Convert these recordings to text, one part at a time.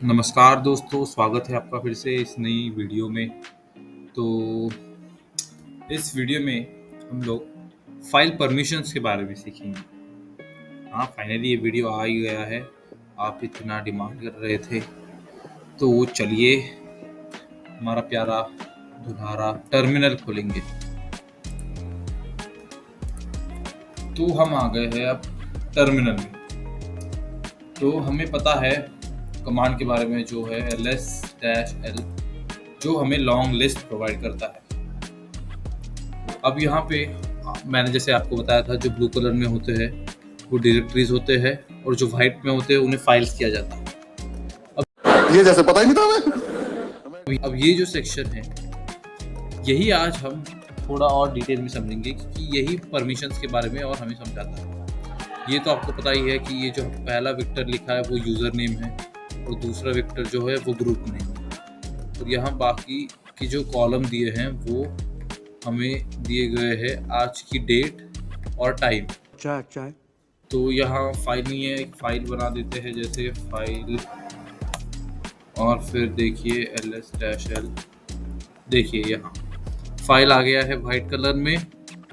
नमस्कार दोस्तों, स्वागत है आपका फिर से इस नई वीडियो में। तो इस वीडियो में हम लोग फाइल परमिशंस के बारे में सीखेंगे। हाँ, फाइनली ये वीडियो आ ही गया है। आप इतना डिमांड कर रहे थे, तो चलिए हमारा प्यारा दुल्हारा टर्मिनल खोलेंगे। तो हम आ गए हैं अब टर्मिनल में। तो हमें पता है कमांड के बारे में, जो है ls-l, जो हमें लॉन्ग लिस्ट प्रोवाइड करता है। अब यहाँ पे मैंने जैसे आपको बताया था, जो ब्लू कलर में होते हैं वो डायरेक्टरीज होते हैं, और जो व्हाइट में होते हैं उन्हें फाइल्स किया जाता है। ये जैसे पता ही नहीं था हमें। अब ये जो सेक्शन है, यही आज हम थोड़ा और डिटेल में समझेंगे, क्योंकि यही परमिशंस के बारे में और हमें समझाता है। ये तो आपको पता ही है कि ये जो पहला वेक्टर लिखा है वो यूज़र नेम है, और दूसरा वेक्टर जो है वो ग्रुप नेम है। और यहाँ बाकी के जो कॉलम दिए हैं वो हमें दिए गए हैं आज की डेट और टाइम। अच्छा तो यहाँ फाइल नहीं है, एक फाइल बना देते हैं, जैसे फाइल, और फिर देखिए ls-l। देखिए यहाँ फाइल आ गया है वाइट कलर में,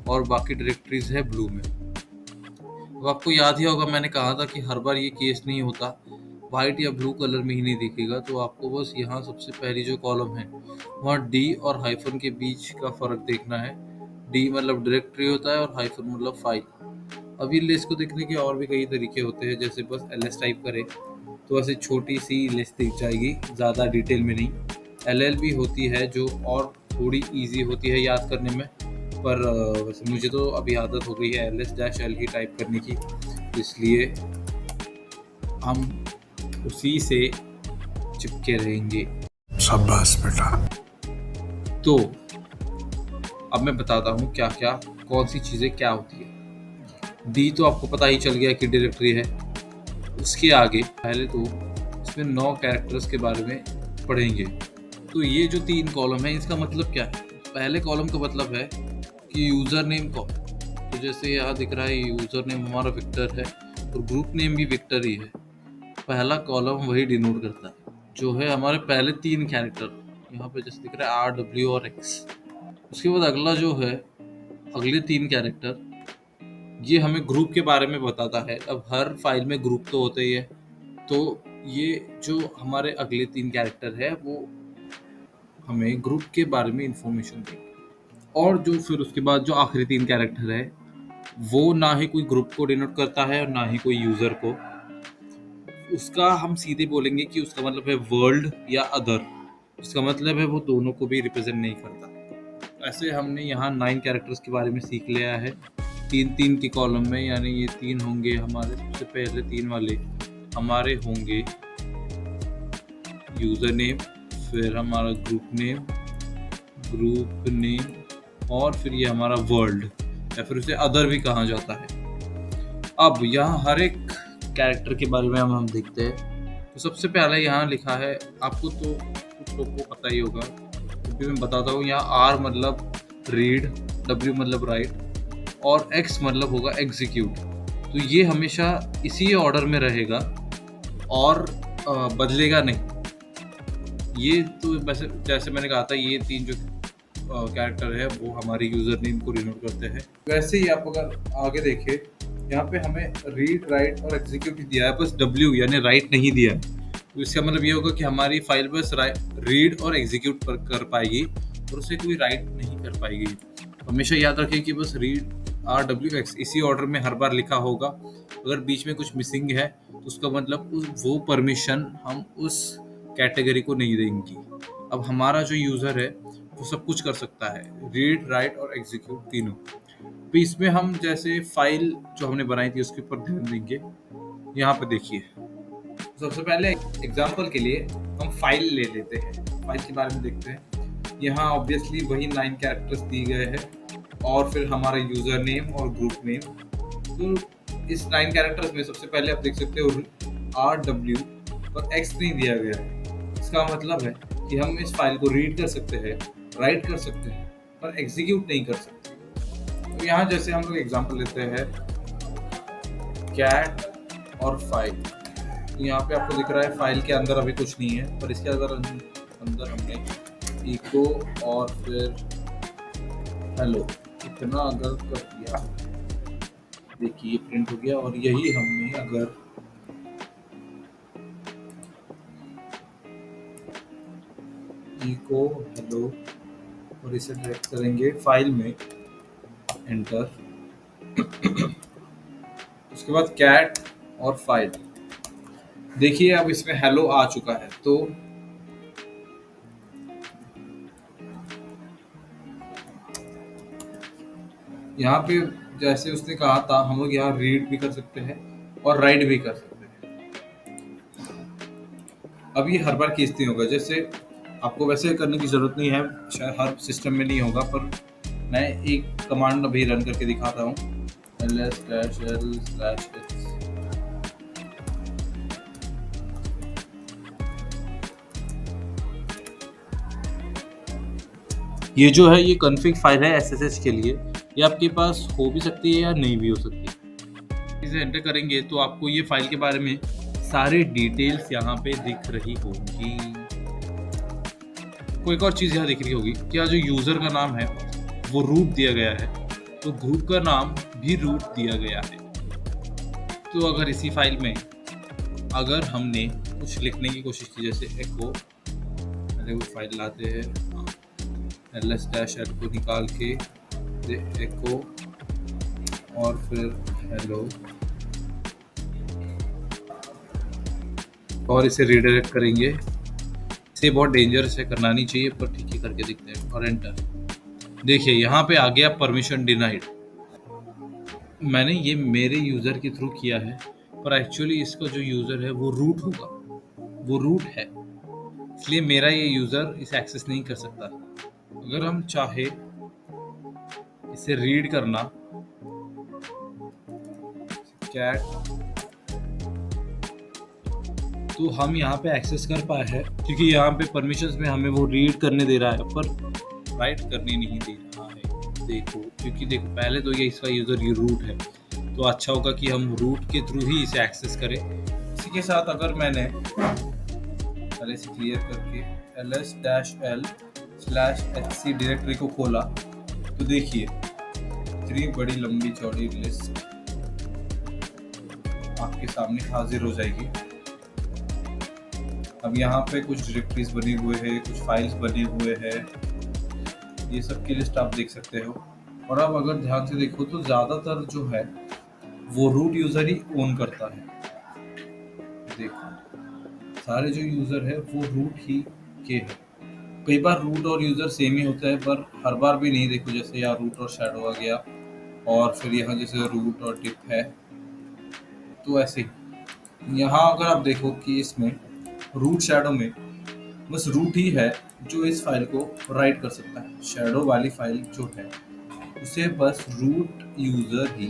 और बाकी डायरेक्टरीज है ब्लू में। अब आपको याद ही होगा, मैंने कहा था कि हर बार ये केस नहीं होता, वाइट या ब्लू कलर में ही नहीं दिखेगा। तो आपको बस यहाँ सबसे पहली जो कॉलम है वहाँ डी और हाइफन के बीच का फ़र्क देखना है। डी मतलब डायरेक्टरी होता है और हाइफन मतलब फाइल। अब ये लिस्ट को देखने के और भी कई तरीके होते हैं, जैसे बस ls टाइप करें तो ऐसे छोटी सी लिस्ट दिख जाएगी, ज़्यादा डिटेल में नहीं। ll भी होती है, जो और थोड़ी ईजी होती है याद करने में, पर वैसे मुझे तो अभी आदत हो गई है ls-l ही टाइप करने की, इसलिए हम उसी से चिपके रहेंगे। शाबाश बेटा। तो अब मैं बताता हूँ क्या क्या, कौन सी चीज़ें क्या होती है। डी तो आपको पता ही चल गया कि डायरेक्टरी है। उसके आगे पहले तो इसमें 9 कैरेक्टर्स के बारे में पढ़ेंगे। तो ये जो 3 कॉलम है, इसका मतलब क्या है? पहले कॉलम का मतलब है कि यूज़र नेम कौन। तो जैसे यहाँ दिख रहा है, यूज़र नेम हमारा विक्टर है और ग्रुप नेम भी विक्टर ही है। पहला कॉलम वही डिनोट करता है, जो है हमारे पहले 3 कैरेक्टर। यहाँ पे जैसे दिख रहा है R, W और X। उसके बाद अगला जो है, अगले 3 कैरेक्टर, ये हमें ग्रुप के बारे में बताता है। अब हर फाइल में ग्रुप तो होते ही है, तो ये जो हमारे अगले 3 कैरेक्टर है वो हमें ग्रुप के बारे में इंफॉर्मेशन देंगे। और जो फिर उसके बाद जो आखिरी 3 कैरेक्टर है, वो ना ही कोई ग्रुप को डिनोट करता है और ना ही कोई यूज़र को। उसका हम सीधे बोलेंगे कि उसका मतलब है वर्ल्ड या अदर। इसका मतलब है वो दोनों को भी रिप्रेजेंट नहीं करता। ऐसे हमने यहाँ 9 कैरेक्टर्स के बारे में सीख लिया है, 3-3 की कॉलम में, यानी ये 3 होंगे हमारे। सबसे पहले 3 वाले हमारे होंगे यूज़र नेम, फिर हमारा ग्रुप नेम, और फिर ये हमारा वर्ल्ड, या फिर उसे अदर भी कहा जाता है। अब यहाँ हर एक कैरेक्टर के बारे में हम देखते हैं। तो सबसे पहले यहाँ लिखा है, आपको तो कुछ लोगों को पता ही होगा, क्योंकि मैं बताता हूँ। यहाँ R मतलब रीड, W मतलब राइट, और X मतलब होगा एग्जीक्यूट। तो ये हमेशा इसी ऑर्डर में रहेगा और बदलेगा नहीं। ये तो वैसे जैसे मैंने कहा था, ये 3 जो कैरेक्टर है वो हमारे यूज़र नेम को डिनोट करते हैं। वैसे ही आप अगर आगे देखें, यहाँ पे हमें रीड, राइट और एग्जीक्यूट दिया है, बस W यानी राइट नहीं दिया है। तो इसका मतलब ये होगा कि हमारी फाइल बस रीड और एग्जीक्यूट कर पाएगी, और उसे कोई राइट नहीं कर पाएगी। हमेशा याद रखें कि बस रीड R-W-X इसी ऑर्डर में हर बार लिखा होगा। अगर बीच में कुछ मिसिंग है तो उसका मतलब वो परमिशन हम उस कैटेगरी को नहीं देंगी। अब हमारा जो यूज़र है वो सब कुछ कर सकता है, रीड, राइट और एग्जीक्यूट तीनों। तो इसमें हम जैसे फाइल जो हमने बनाई थी उसके ऊपर ध्यान देंगे। यहाँ पे देखिए, सबसे पहले एग्जांपल के लिए हम फाइल ले लेते हैं, फाइल के बारे में देखते हैं। यहाँ ऑब्वियसली वही 9 कैरेक्टर्स दिए गए हैं, और फिर हमारा यूज़र नेम और ग्रुप नेम। तो इस 9 कैरेक्टर्स में सबसे पहले आप देख सकते हो R-W और X नहीं दिया गया है। इसका मतलब है कि हम इस फाइल को रीड कर सकते हैं, राइट कर सकते हैं, पर एग्जीक्यूट नहीं कर सकते। तो यहाँ जैसे हम लोग एग्जांपल लेते हैं कैट और फाइल। यहाँ पे आपको दिख रहा है फाइल के अंदर अभी कुछ नहीं है, पर इसके अंदर हमने इको और फिर हेलो इतना अगर कर दिया, देखिए प्रिंट हो गया। और यही हमने अगर इको हेलो और इसे ड्रैग करेंगे फाइल में, एंटर, उसके बाद कैट और फाइल, देखिए अब इसमें हेलो आ चुका है। तो यहाँ पे जैसे उसने कहा था, हम लोग यहाँ रीड भी कर सकते हैं और राइट भी कर सकते हैं। अब ये हर बार केस नहीं होगा, जैसे आपको वैसे करने की जरूरत नहीं है, शायद हर सिस्टम में नहीं होगा, पर मैं एक कमांड अभी रन करके दिखाता हूँ, ls-l/x। ये जो है ये कॉन्फ़िग फाइल है SSH के लिए, ये आपके पास हो भी सकती है या नहीं भी हो सकती है। इसे एंटर करेंगे तो आपको ये फाइल के बारे में सारे डिटेल्स यहाँ पे दिख रही होगी। कोई एक और चीज़ यहाँ दिख रही होगी, क्या जो यूज़र का नाम है वो रूट दिया गया है, तो ग्रुप का नाम भी रूट दिया गया है। तो अगर इसी फाइल में अगर हमने कुछ लिखने की कोशिश की, जैसे एको, पहले वो फाइल लाते हैं, ls-l को निकाल के एको और फिर हेलो और इसे रीडायरेक्ट करेंगे। इसे बहुत डेंजरस है, करना नहीं चाहिए, पर ठीक है करके दिखते हैं और एंटर। देखिए यहाँ पे आ गया परमिशन डिनाइड। मैंने ये मेरे यूज़र के थ्रू किया है, पर एक्चुअली इसका जो यूज़र है वो रूट होगा, वो रूट है, इसलिए मेरा ये यूज़र इसे एक्सेस नहीं कर सकता। अगर हम चाहे इसे रीड करना, कैट, तो हम यहाँ पे एक्सेस कर पाए हैं, क्योंकि यहाँ पे परमिशंस में हमें वो रीड करने दे रहा है, पर राइट करने नहीं दे रहा है। देखो, क्योंकि देखो पहले तो ये इसका यूज़र ये रूट है, तो अच्छा होगा कि हम रूट के थ्रू ही इसे एक्सेस करें। इसी के साथ अगर मैंने पहले से क्लियर करके ls-l/hc डायरेक्टरी को खोला, तो देखिए इतनी बड़ी लंबी चौड़ी लिस्ट आपके सामने हाजिर हो जाएगी। अब यहाँ पे कुछ डायरेक्टरीज बने हुए हैं, कुछ फाइल्स बने हुए हैं, ये सब की लिस्ट आप देख सकते हो। और अब अगर ध्यान से देखो तो ज़्यादातर जो है वो रूट यूज़र ही ओन करता है। देखो सारे जो यूज़र है वो रूट ही के हैं। कई बार रूट और यूज़र सेम ही होता है, पर हर बार भी नहीं। देखो जैसे यहाँ रूट और शैडो आ गया, और फिर यहाँ जैसे रूट और टिप है, तो ऐसे ही यहाँ अगर आप देखो कि इसमें रूट शैडो में बस रूट ही है जो इस फाइल को राइट कर सकता है। शैडो वाली फाइल जो है उसे बस रूट यूज़र ही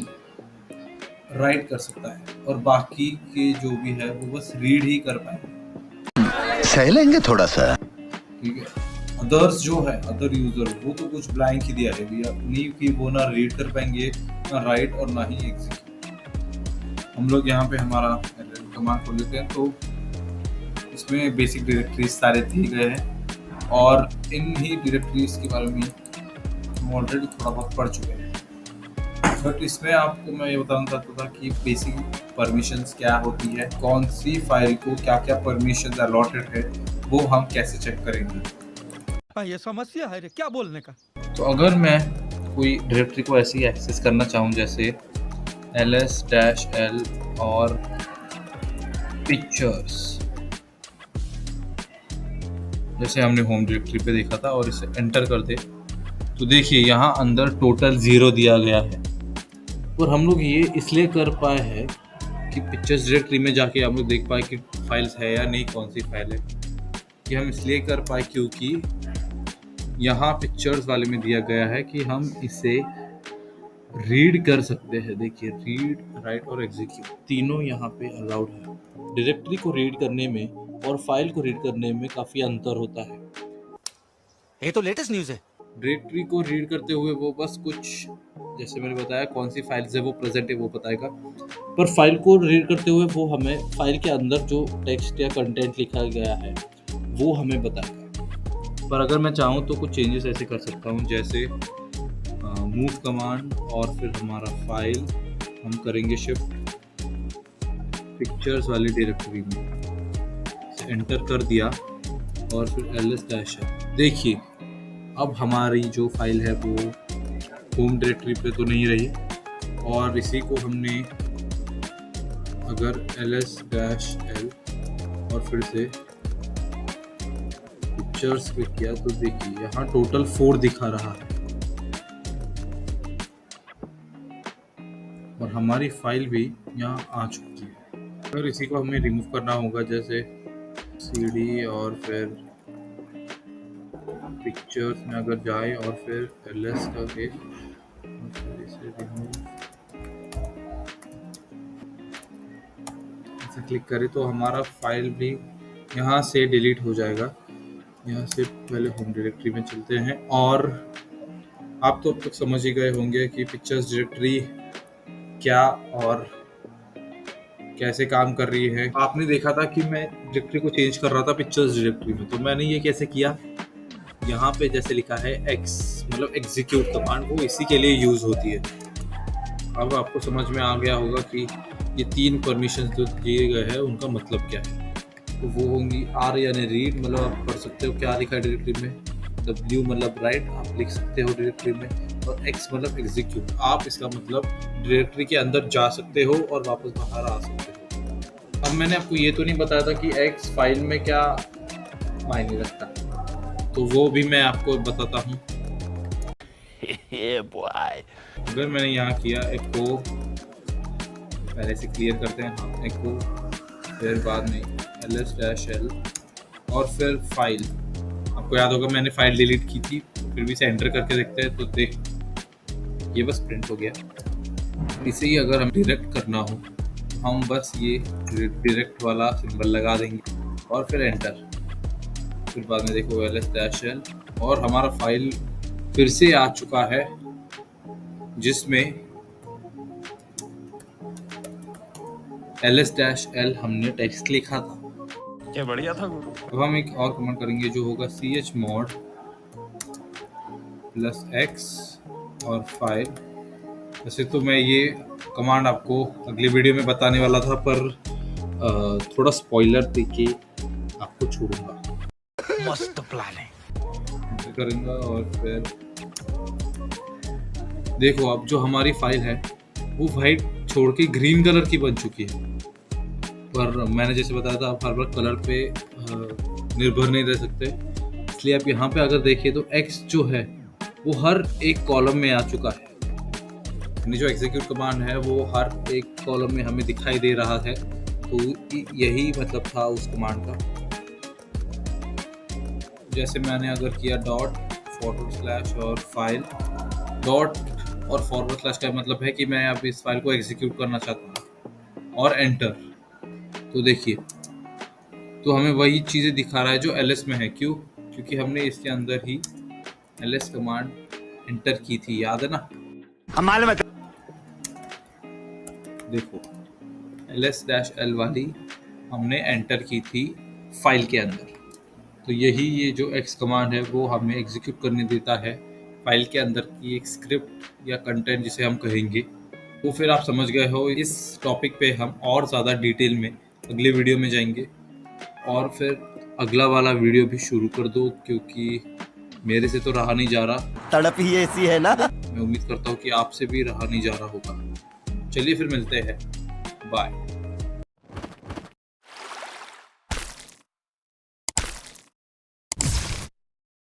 राइट कर सकता है, और बाकी के जो भी है वो बस रीड ही कर पाएंगे। सह लेंगे थोड़ा सा, ठीक है। अदर्स जो है, अदर यूजर, वो तो कुछ ब्लैंक ही दिया है भैया, नहीं कि वो ना रीड कर पाएंगे, ना राइट और ना ही एग्जीक्यूट। हम लोग यहाँ पे हमारा कमांड खोल लेते हैं, तो इसमें बेसिक डायरेक्टरीज सारे दिए गए हैं, और इन ही डायरेक्टरीज के बारे में हम ऑलरेडी थोड़ा बहुत पढ़ चुके हैं। बट इसमें आपको मैं ये बताना चाहता था कि बेसिक परमिशंस क्या होती है, कौन सी फाइल को क्या क्या परमिशंस अलॉटेड है, वो हम कैसे चेक करेंगे। ये समस्या है रे, क्या बोलने का। तो अगर मैं कोई डायरेक्टरी को ऐसे ही एक्सेस करना चाहूँ, जैसे ls-l और पिक्चर्स, जैसे हमने होम डायरेक्टरी पे देखा था, और इसे एंटर कर दे, तो देखिए यहाँ अंदर टोटल 0 दिया गया है। और हम लोग ये इसलिए कर पाए हैं कि पिक्चर्स डायरेक्टरी में जाके हम लोग देख पाए कि फाइल्स है या नहीं, कौन सी फाइल है। ये हम इसलिए कर पाए क्योंकि यहाँ पिक्चर्स वाले में दिया गया है कि हम इसे रीड कर सकते हैं। देखिए रीड, राइट और एग्जीक्यूट तीनों यहाँ पे अलाउड है। डायरेक्टरी को रीड करने में और फाइल को रीड करने में काफ़ी अंतर होता है। ये तो लेटेस्ट न्यूज़ है। डायरेक्टरी को रीड करते हुए वो बस कुछ, जैसे मैंने बताया, कौन सी फाइल्स है वो प्रेजेंट है वो बताएगा। पर फाइल को रीड करते हुए वो हमें फाइल के अंदर जो टेक्स्ट या कंटेंट लिखा गया है वो हमें बताएगा। पर अगर मैं चाहूँ तो कुछ चेंजेस ऐसे कर सकता हूँ, जैसे मूव कमांड और फिर हमारा फाइल हम करेंगे शिफ्ट पिक्चर्स वाली डायरेक्टरी में, एंटर कर दिया और फिर ls-l। देखिए अब हमारी जो फाइल है वो होम डायरेक्टरी पे तो नहीं रही, और इसी को हमने अगर ls-l और फिर से पिक्चर्स पे किया तो देखिए यहाँ टोटल 4 दिखा रहा है और हमारी फाइल भी यहाँ आ चुकी है। अगर इसी को हमें रिमूव करना होगा, जैसे cd और फिर पिक्चर्स में अगर जाए और फिर ls करके और फिर इसे रिमूव ऐसे क्लिक करें तो हमारा फाइल भी यहाँ से डिलीट हो जाएगा। यहाँ से पहले होम डायरेक्टरी में चलते हैं, और आप तो अब तक समझ ही गए होंगे कि पिक्चर्स डायरेक्टरी क्या और कैसे काम कर रही है। आपने देखा था कि मैं डायरेक्टरी को चेंज कर रहा था पिक्चर्स डायरेक्टरी में, तो मैंने ये कैसे किया, यहाँ पे जैसे लिखा है x मतलब एग्जीक्यूट कमांड, वो इसी के लिए यूज होती है। अब आपको समझ में आ गया होगा कि ये 3 परमिशन जो दिए गए हैं उनका मतलब क्या है। तो वो होंगी r यानी रीड, मतलब आप पढ़ सकते हो क्या लिखा है डायरेक्टरी में, w मतलब राइट आप लिख सकते हो डायरेक्टरी में, और x मतलब एग्जीक्यूट, आप इसका मतलब डायरेक्टरी के अंदर जा सकते हो और वापस बाहर आ सकते हो। अब मैंने आपको ये तो नहीं बताया था कि x फाइल में क्या मायने रखता है, तो वो भी मैं आपको बताता हूँ। अगर मैंने यहाँ किया एको, पहले से क्लियर करते हैं, हाँ एको, फिर बाद में ls-l और फिर फाइल। आपको याद होगा मैंने फाइल डिलीट की थी, फिर भी इसे एंटर करके देखते हैं तो देख ये बस प्रिंट हो गया। इसे ही अगर हम डायरेक्ट करना हो हम बस ये डायरेक्ट वाला सिंबल लगा देंगे और फिर एंटर, फिर बाद में देखो ls-l और हमारा फाइल फिर से आ चुका है जिसमें ls-l हमने टेक्स्ट लिखा था। क्या बढ़िया था गुरु। अब हम एक और कमांड करेंगे जो होगा chmod +x और फाइल। वैसे तो मैं ये कमांड आपको अगली वीडियो में बताने वाला था, पर थोड़ा स्पॉइलर देके आपको छोड़ूंगा। मस्त प्लानिंग करूंगा और फिर देखो अब जो हमारी फाइल है वो वाइट छोड़ के ग्रीन कलर की बन चुकी है, पर मैंने जैसे बताया था आप हर बार कलर पे निर्भर नहीं रह सकते, इसलिए आप यहाँ पे अगर देखें तो x जो है वो हर एक कॉलम में आ चुका है, यानी जो एग्जीक्यूट कमांड है वो हर एक कॉलम में हमें दिखाई दे रहा है। तो यही मतलब था उस कमांड का। जैसे मैंने अगर किया डॉट और फाइल, डॉट और / का मतलब है कि मैं अब इस फाइल को एग्जीक्यूट करना चाहता हूँ, और एंटर, तो देखिए तो हमें वही चीज़ें दिखा रहा है जो ls में है। क्यों? क्योंकि हमने इसके अंदर ही ls कमांड एंटर की थी, याद है ना। हमारे में देखो ls-l वाली हमने एंटर की थी फाइल के अंदर, तो यही ये जो x कमांड है वो हमें एग्जीक्यूट करने देता है फाइल के अंदर की एक स्क्रिप्ट या कंटेंट जिसे हम कहेंगे। तो फिर आप समझ गए हो। इस टॉपिक पे हम और ज़्यादा डिटेल में अगले वीडियो में जाएंगे, और फिर अगला वाला वीडियो भी शुरू कर दो क्योंकि मेरे से तो रहा नहीं जा रहा। तड़प ही ऐसी है ना। मैं उम्मीद करता हूँ कि आपसे भी रहा नहीं जा रहा होगा। चलिए फिर मिलते हैं, बाय।